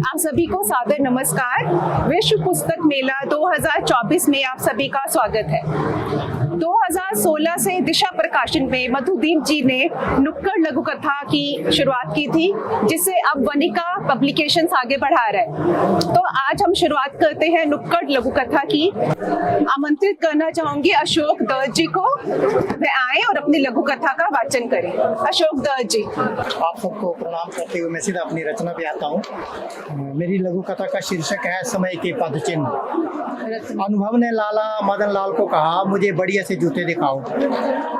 आप सभी को सादर नमस्कार। विश्व पुस्तक मेला 2024 में आप सभी का स्वागत है। 2016 से दिशा प्रकाशन में मधुदीप जी ने नुक्कड़ लघु कथा की शुरुआत की थी, जिसे अब वनिका पब्लिकेशंस आगे बढ़ा रहा है। तो आज हम शुरुआत करते हैं नुक्कड़ लघु कथा की। आमंत्रित करना चाहूंगी अशोक दत्त जी को, वे आए और अपनी लघु कथा का वाचन करें। अशोक दत्त जी। आप सबको प्रणाम करते हुए मैं सीधा अपनी रचना पे आता हूँ। मेरी लघु कथा का शीर्षक है समय के पदचिन्ह। अनुभव ने लाला मदन लाल को कहा, मुझे बढ़िया से जूते दिखाओ।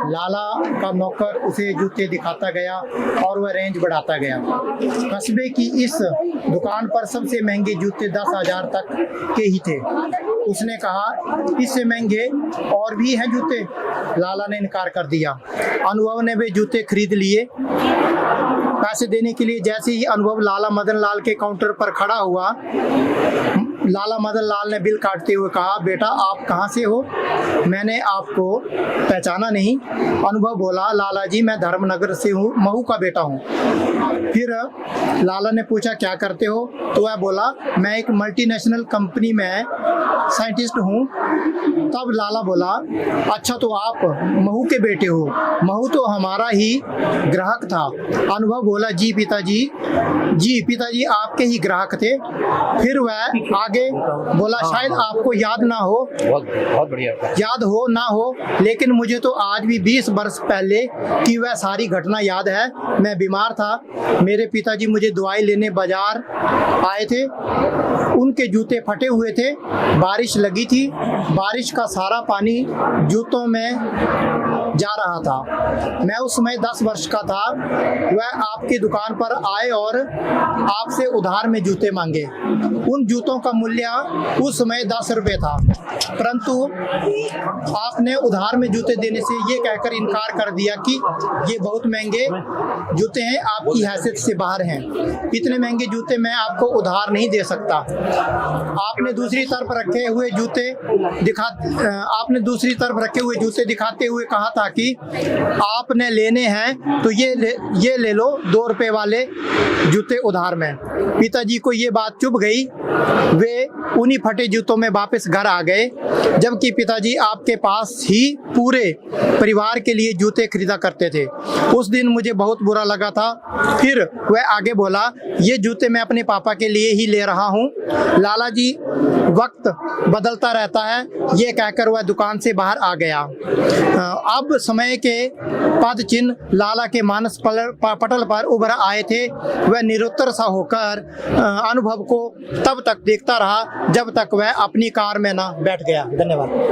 लाला का नौकर उसे जूते दिखाता गया और वह रेंज बढ़ाता गया। कस्बे की इस दुकान पर सबसे महंगे जूते 10,000 तक के ही थे। उसने कहा, इससे महंगे और भी हैं जूते। लाला ने इनकार कर दिया। अनुभव ने वे जूते खरीद लिए। पैसे देने के लिए जैसे ही अनुभव लाला मदन लाल के काउंटर पर खड़ा हुआ, लाला मदन लाल ने बिल काटते हुए कहा, बेटा आप कहाँ से हो? मैंने आपको पहचाना नहीं। अनुभव बोला, लाला जी मैं धर्मनगर से हूँ, महू का बेटा हूँ। फिर लाला ने पूछा, क्या करते हो? तो वह बोला, मैं एक मल्टीनेशनल कंपनी में साइंटिस्ट हूँ। तब लाला बोला, अच्छा तो आप महू के बेटे हो? महू तो हमारा ही ग्राहक था। अनुभव बोला, जी पिताजी आपके ही ग्राहक थे। फिर वह आगे बोला, शायद आपको याद ना हो, बहुत बढ़िया, याद हो ना हो, लेकिन मुझे तो आज भी 20 वर्ष पहले की वह सारी घटना याद है। मैं बीमार था, मेरे पिताजी मुझे दवाई लेने बाजार आए थे। उनके जूते फटे हुए थे, बारिश लगी थी, बारिश का सारा पानी जूतों में जा रहा था। मैं उस समय 10 वर्ष का था। वह आपकी दुकान पर आए और आपसे उधार में जूते मांगे। उन जूतों का मूल्य उस समय 10 रुपये था, परंतु आपने उधार में जूते देने से ये कहकर इनकार कर दिया कि ये बहुत महंगे जूते हैं, आपकी हैसियत से बाहर हैं। इतने महंगे जूते मैं आपको उधार नहीं दे सकता। आपने दूसरी तरफ रखे हुए जूते दिखाते हुए कहा था कि आपने लेने हैं तो ये ले लो 2 रुपए वाले जूते उधार में। पिताजी को ये बात चुभ गई। वे उन्हीं फटे जूतों में वापस घर आ गए, जबकि पिताजी आपके पास ही पूरे परिवार के लिए जूते खरीदा करते थे। उस दिन मुझे बहुत बुरा लगा था। फिर वह आगे बोला, ये जूते मैं अपने पापा के लिए ही ले रहा हूँ। लाला जी वक्त बदलता रहता है, ये कहकर वह दुकान से बाहर आ गया। अब समय के पद चिन्ह लाला के मानस पटल पर उभर आए थे। वह निरुत्तर सा होकर अनुभव को तब तक देखता रहा जब तक वह अपनी कार में ना बैठ गया। धन्यवाद।